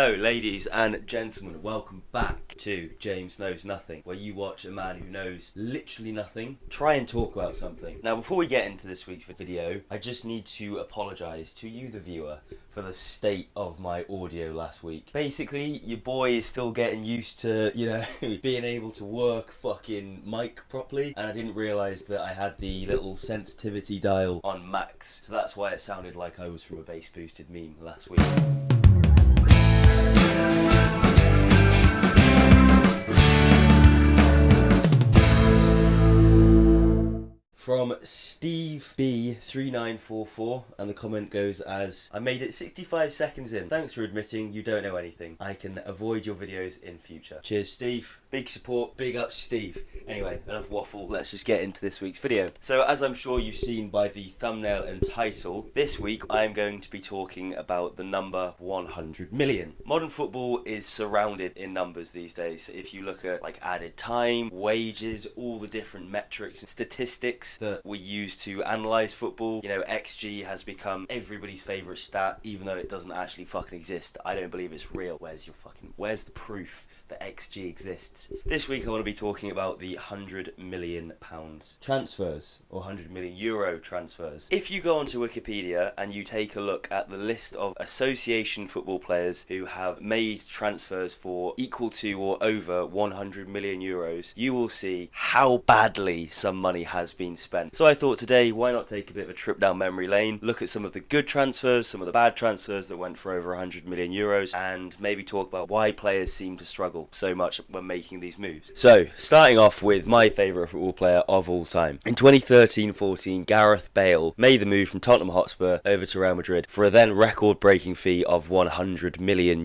Hello ladies and gentlemen, welcome back to James Knows Nothing, where you watch a man who knows literally nothing try and talk about something. Now before we get into this week's video, I just need to apologise to you the viewer for the state of my audio last week. Basically, your boy is still getting used to, being able to work fucking mic properly, and I didn't realise that I had the little sensitivity dial on max, so that's why it sounded like I was from a bass boosted meme last week. From Steve B3944, and the comment goes as, I made it 65 seconds in. Thanks for admitting you don't know anything. I can avoid your videos in future. Cheers, Steve. Big support. Big up, Steve. Anyway, enough waffle. Let's just get into this week's video. So, as I'm sure you've seen by the thumbnail and title, this week I'm going to be talking about the number 100 million. Modern football is surrounded in numbers these days. If you look at added time, wages, all the different metrics and statistics that we use to analyse football. XG has become everybody's favourite stat, even though it doesn't actually fucking exist. I don't believe it's real. Where's the proof that XG exists? This week I want to be talking about the £100 million transfers, or €100 million transfers. If you go onto Wikipedia and you take a look at the list of association football players who have made transfers for equal to or over €100 million, you will see how badly some money has been spent. So I thought today, why not take a bit of a trip down memory lane, look at some of the good transfers, some of the bad transfers that went for over €100 million, and maybe talk about why players seem to struggle so much when making these moves. So, starting off with my favourite football player of all time. In 2013-14, Gareth Bale made the move from Tottenham Hotspur over to Real Madrid for a then record-breaking fee of €100 million.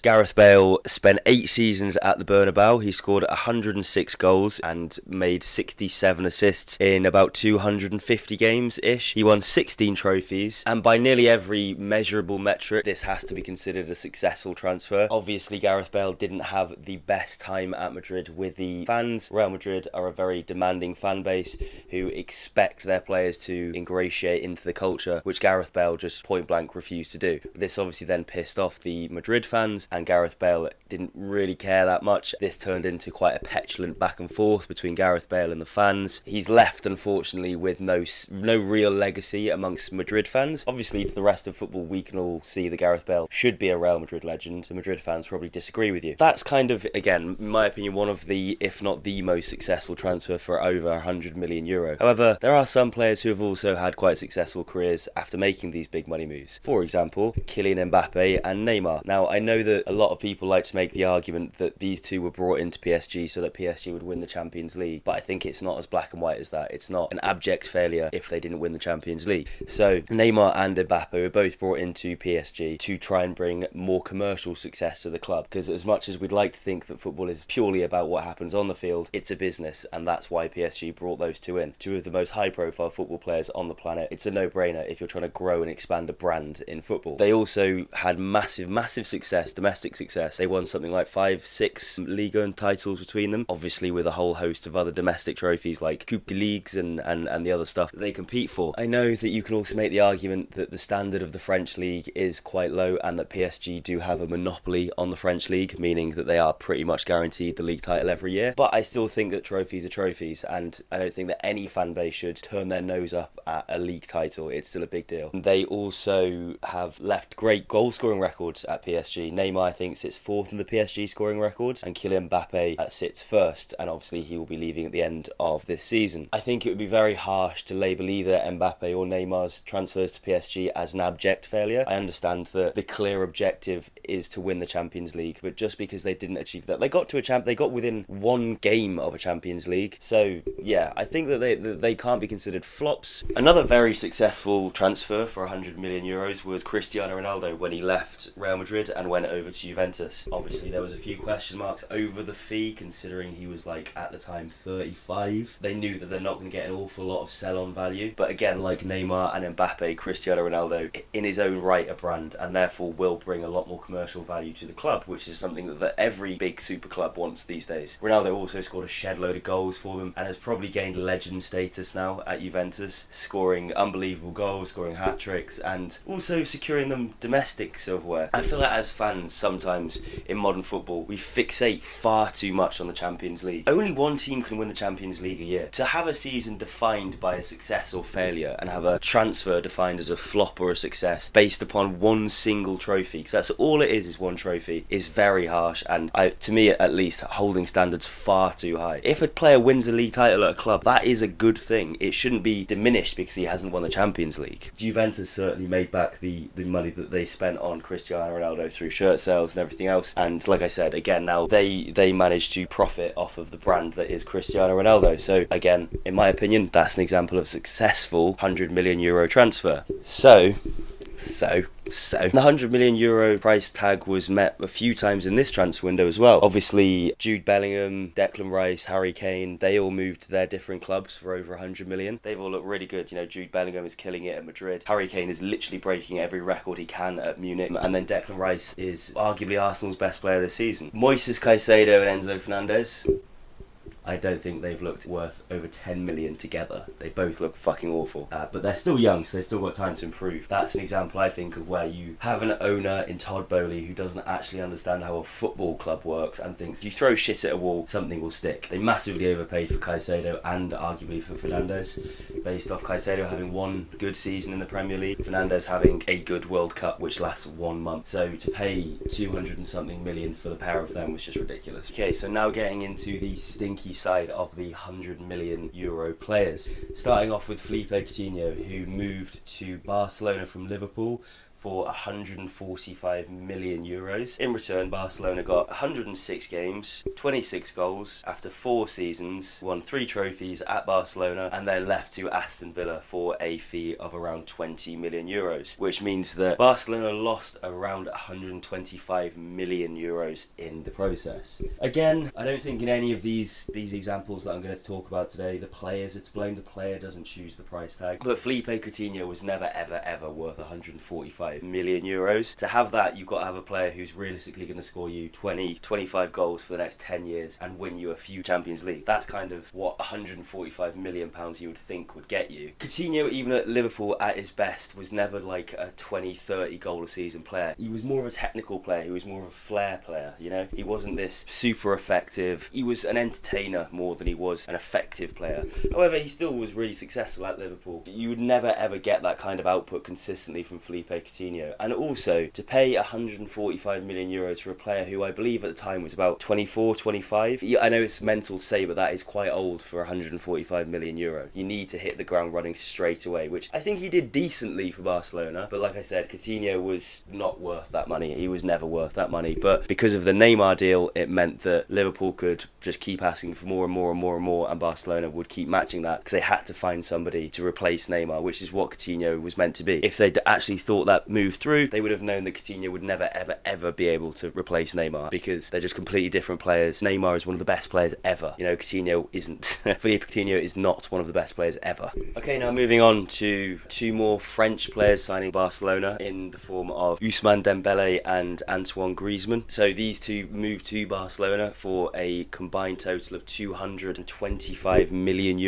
Gareth Bale spent 8 seasons at the Bernabeu. He scored 106 goals and made 67 assists in about 250 games-ish. He won 16 trophies, and by nearly every measurable metric, this has to be considered a successful transfer. Obviously, Gareth Bale didn't have the best time at Madrid with the fans. Real Madrid are a very demanding fan base who expect their players to ingratiate into the culture, which Gareth Bale just point-blank refused to do. This obviously then pissed off the Madrid fans, and Gareth Bale didn't really care that much. This turned into quite a petulant back and forth between Gareth Bale and the fans. He's left, unfortunately, with no real legacy amongst Madrid fans. Obviously, to the rest of football, we can all see that Gareth Bale should be a Real Madrid legend. The Madrid fans probably disagree with you. That's kind of, again, in my opinion, one of the, if not the most successful transfer for over €100 million. However, there are some players who have also had quite successful careers after making these big money moves. For example, Kylian Mbappe and Neymar. Now, I know that a lot of people like to make the argument that these two were brought into PSG so that PSG would win the Champions League, but I think it's not as black and white as that. It's not an abject failure if they didn't win the Champions League. So, Neymar and Mbappe were both brought into PSG to try and bring more commercial success to the club, because as much as we'd like to think that football is purely about what happens on the field, it's a business, and that's why PSG brought those two in. Two of the most high-profile football players on the planet. It's a no-brainer if you're trying to grow and expand a brand in football. They also had massive success, domestic success. They won something like 5-6 Ligue 1 titles between them, obviously with a whole host of other domestic trophies like Coupe de Ligues and the other stuff that they compete for. I know that you can also make the argument that the standard of the French league is quite low and that PSG do have a monopoly on the French league, meaning that they are pretty much guaranteed the league title every year. But I still think that trophies are trophies, and I don't think that any fan base should turn their nose up at a league title. It's still a big deal. They also have left great goal scoring records at PSG. Neymar, I think, sits 4th in the PSG scoring records, and Kylian Mbappe sits 1st, and obviously he will be leaving at the end of this season. I think it would be very harsh to label either Mbappe or Neymar's transfers to PSG as an abject failure. I understand that the clear objective is to win the Champions League, but just because they didn't achieve that, they got within one game of a Champions League. So yeah, I think that they can't be considered flops. Another very successful transfer for €100 million was Cristiano Ronaldo when he left Real Madrid and went over to Juventus. Obviously, there was a few question marks over the fee, considering he was at the time 35. They knew that they're not going to get an awful lot of sell-on value. But again, like Neymar and Mbappe, Cristiano Ronaldo, in his own right, a brand, and therefore will bring a lot more commercial value to the club, which is something that every big super club wants these days. Ronaldo also scored a shed load of goals for them and has probably gained legend status now at Juventus, scoring unbelievable goals, scoring hat-tricks, and also securing them domestic silverware. I feel like as fans, sometimes in modern football, we fixate far too much on the Champions League. Only one team can win the Champions League a year. To have a season defined by a success or failure and have a transfer defined as a flop or a success based upon one single trophy, because that's all it is one trophy, is very harsh, and to me at least, holding standards far too high. If a player wins a league title at a club, that is a good thing. It shouldn't be diminished because he hasn't won the Champions League. Juventus certainly made back the money that they spent on Cristiano Ronaldo through shirt sales and everything else, and like I said, again, now they managed to profit off of the brand that is Cristiano Ronaldo. So again, in my opinion, that's an example of successful €100 million transfer. So the €100 million price tag was met a few times in this transfer window as well. Obviously, Jude Bellingham, Declan Rice, Harry Kane, they all moved to their different clubs for over €100 million. They've all looked really good. You know, Jude Bellingham is killing it at Madrid. Harry Kane is literally breaking every record he can at Munich. And then Declan Rice is arguably Arsenal's best player this season. Moises Caicedo and Enzo Fernandez, I don't think they've looked worth over 10 million together. They both look fucking awful. But they're still young, so they've still got time to improve. That's an example, I think, of where you have an owner in Todd Boehly who doesn't actually understand how a football club works and thinks you throw shit at a wall, something will stick. They massively overpaid for Caicedo and arguably for Fernandes, based off Caicedo having one good season in the Premier League, Fernandes having a good World Cup which lasts 1 month. So to pay 200 and something million for the pair of them was just ridiculous. Okay, so now getting into the stinky side of the €100 million players. Starting off with Felipe Coutinho, who moved to Barcelona from Liverpool for €145 million. In return, Barcelona got 106 games, 26 goals after 4 seasons, won 3 trophies at Barcelona, and then left to Aston Villa for a fee of around €20 million, which means that Barcelona lost around €125 million in the process. Again, I don't think in any of these examples that I'm going to talk about today, the players are to blame. The player doesn't choose the price tag. But Felipe Coutinho was never, ever worth €145 million. To have that, you've got to have a player who's realistically going to score you 20-25 goals for the next 10 years and win you a few Champions League. That's kind of what £145 million you would think would get you. Coutinho, even at Liverpool at his best, was never like a 20-30 goal a season player. He was more of a technical player. He was more of a flair player, you know? He wasn't this super effective. He was an entertainer more than he was an effective player. However, he still was really successful at Liverpool. You would never ever get that kind of output consistently from Felipe Coutinho. And also, to pay €145 million for a player who I believe at the time was about 24, 25. I know it's mental to say, but that is quite old for €145 million. You need to hit the ground running straight away, which I think he did decently for Barcelona. But like I said, Coutinho was not worth that money. He was never worth that money. But because of the Neymar deal, it meant that Liverpool could just keep asking for more and more and more and more, and Barcelona would keep matching that because they had to find somebody to replace Neymar, which is what Coutinho was meant to be. If they'd actually thought that move through, they would have known that Coutinho would never ever be able to replace Neymar because they're just completely different players. Neymar is one of the best players ever. You know, Coutinho isn't. Felipe Coutinho is not one of the best players ever. Okay, now moving on to 2 more French players signing Barcelona in the form of Ousmane Dembele and Antoine Griezmann. So these 2 moved to Barcelona for a combined total of €225 million.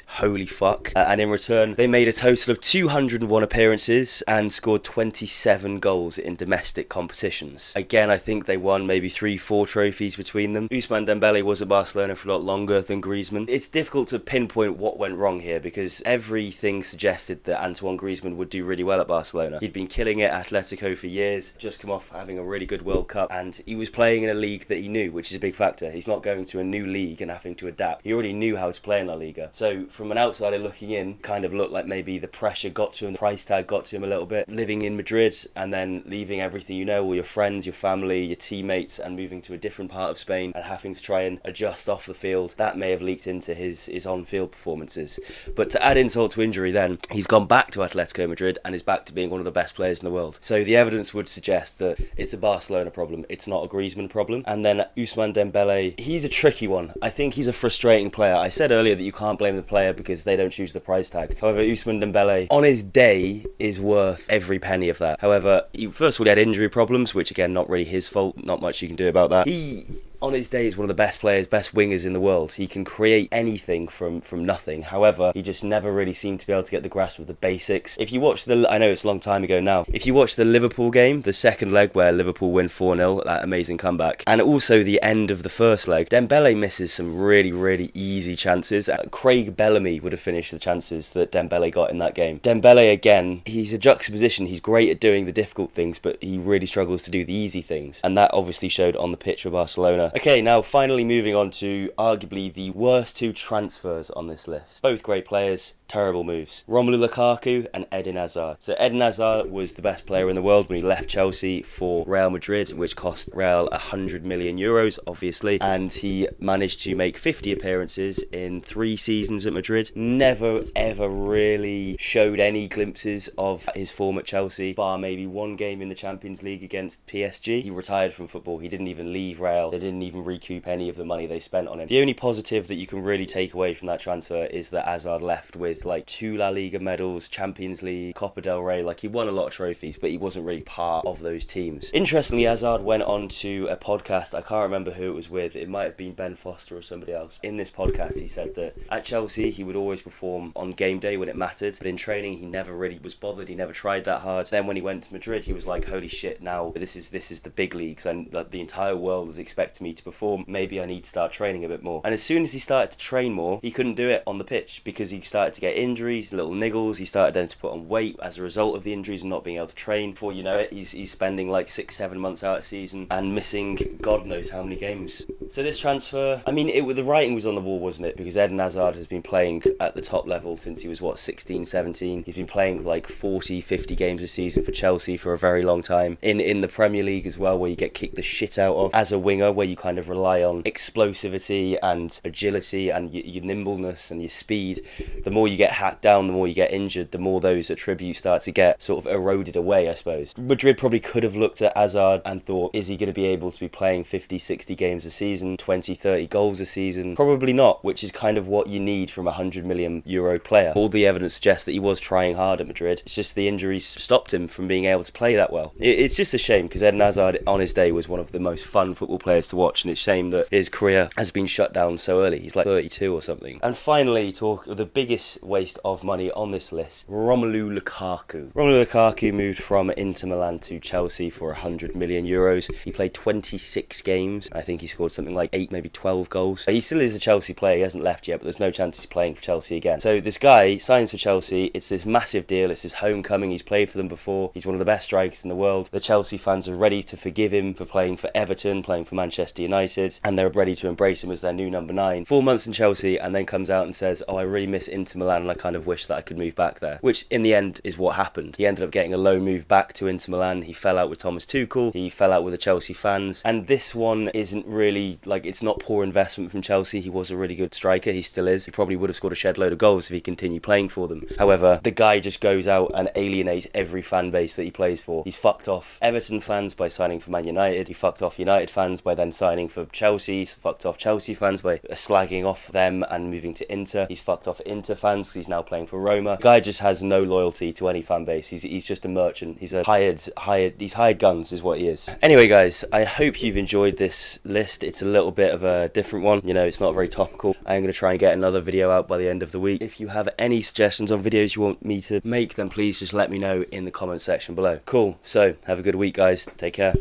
Holy fuck. And in return, they made a total of 201 appearances and scored 27 goals in domestic competitions. Again, I think they won maybe 3-4 trophies between them. Ousmane Dembele was at Barcelona for a lot longer than Griezmann. It's difficult to pinpoint what went wrong here because everything suggested that Antoine Griezmann would do really well at Barcelona. He'd been killing it at Atletico for years, just come off having a really good World Cup, and he was playing in a league that he knew, which is a big factor. He's not going to a new league and having to adapt. He already knew how to play in La Liga. So from an outsider looking in, kind of looked like maybe the pressure got to him, the price tag got to him a little bit. Living in Madrid and then leaving everything you know, all your friends, your family, your teammates, and moving to a different part of Spain and having to try and adjust off the field, that may have leaked into his on-field performances. But to add insult to injury then, he's gone back to Atletico Madrid and is back to being one of the best players in the world. So the evidence would suggest that it's a Barcelona problem, it's not a Griezmann problem. And then Ousmane Dembele, he's a tricky one. I think he's a frustrating player. I said earlier that you can't blame the player because they don't choose the price tag. However, Ousmane Dembele, on his day, is worth every penny of that. However, first of all, he had injury problems, which again, not really his fault, not much you can do about that. He, on his day, is one of the best players, best wingers in the world. He can create anything from nothing. However, he just never really seemed to be able to get the grasp of the basics. If you watch I know it's a long time ago now, if you watch the Liverpool game, the second leg where Liverpool win 4-0, that amazing comeback, and also the end of the first leg, Dembele misses some really, really easy chances. Craig Bellamy would have finished the chances that Dembele got in that game. Dembele, again, he's a juxtaposition. He's great at doing the difficult things, but he really struggles to do the easy things. And that obviously showed on the pitch for Barcelona. Okay, now finally moving on to arguably the worst two transfers on this list. Both great players, terrible moves. Romelu Lukaku and Eden Hazard. So Eden Hazard was the best player in the world when he left Chelsea for Real Madrid, which cost Real 100 million euros, obviously, and he managed to make 50 appearances in 3 seasons at Madrid. Never ever really showed any glimpses of his form at Chelsea, bar maybe one game in the Champions League against PSG. He retired from football. He didn't even leave Real. They didn't even recoup any of the money they spent on him. The only positive that you can really take away from that transfer is that Hazard left with like 2 La Liga medals, Champions League, Copa del Rey. Like, he won a lot of trophies, but he wasn't really part of those teams. Interestingly, Hazard went on to a podcast, I can't remember who it was with, it might have been Ben Foster or somebody else. In this podcast, he said that at Chelsea, he would always perform on game day when it mattered, but in training, he never really was bothered, he never tried that hard. Then when he went to Madrid, he was like, holy shit, now this is the big leagues, and the entire world is expecting me to perform. Maybe I need to start training a bit more. And as soon as he started to train more, he couldn't do it on the pitch because he started to get injuries, little niggles. He started then to put on weight as a result of the injuries and not being able to train. Before you know it, he's spending like 6-7 months out of season and missing God knows how many games. So this transfer, I mean, the writing was on the wall, wasn't it? Because Eden Hazard has been playing at the top level since he was, 16, 17. He's been playing like 40, 50 games a season for Chelsea for a very long time. In the Premier League as well, where you get kicked the shit out of as a winger, where you kind of rely on explosivity and agility and your nimbleness and your speed. The more you get hacked down, the more you get injured, the more those attributes start to get sort of eroded away, I suppose. Madrid probably could have looked at Hazard and thought, is he going to be able to be playing 50, 60 games a season, 20, 30 goals a season? Probably not, which is kind of what you need from a 100 million euro player. All the evidence suggests that he was trying hard at Madrid. It's just the injuries stopped him from being able to play that well. It's just a shame because Eden Hazard on his day was one of the most fun football players to watch, and it's a shame that his career has been shut down so early. He's like 32 or something. And finally, talk of the biggest waste of money on this list, Romelu Lukaku. Romelu Lukaku moved from Inter Milan to Chelsea for 100 million euros. He played 26 games. I think he scored something like 8, maybe 12 goals. He still is a Chelsea player. He hasn't left yet, but there's no chance he's playing for Chelsea again. So this guy signs for Chelsea. It's this massive deal. It's his homecoming. He's played for them before. He's one of the best strikers in the world. The Chelsea fans are ready to forgive him for playing for Everton, playing for Manchester United, and they're ready to embrace him as their new number 9. 4 months in Chelsea, and then comes out and says, oh, I really miss Inter Milan and I kind of wish that I could move back there. Which in the end is what happened. He ended up getting a loan move back to Inter Milan. He fell out with Thomas Tuchel. He fell out with the Chelsea fans. And this one isn't really, like, it's not poor investment from Chelsea. He was a really good striker. He still is. He probably would have scored a shed load of goals if he continued playing for them. However, the guy just goes out and alienates every fan base that he plays for. He's fucked off Everton fans by signing for Man United. He fucked off United fans by then signing for Chelsea. He's fucked off Chelsea fans by slagging off them and moving to Inter. He's fucked off Inter fans because he's now playing for Roma. The guy just has no loyalty to any fan base. He's just a merchant. He's a hired guns is what he is. Anyway, guys, I hope you've enjoyed this list. It's a little bit of a different one. You know, it's not very topical. I'm going to try and get another video out by the end of the week. If you have any suggestions on videos you want me to make, then please just let me know in the comment section below. Cool. So, have a good week, guys. Take care.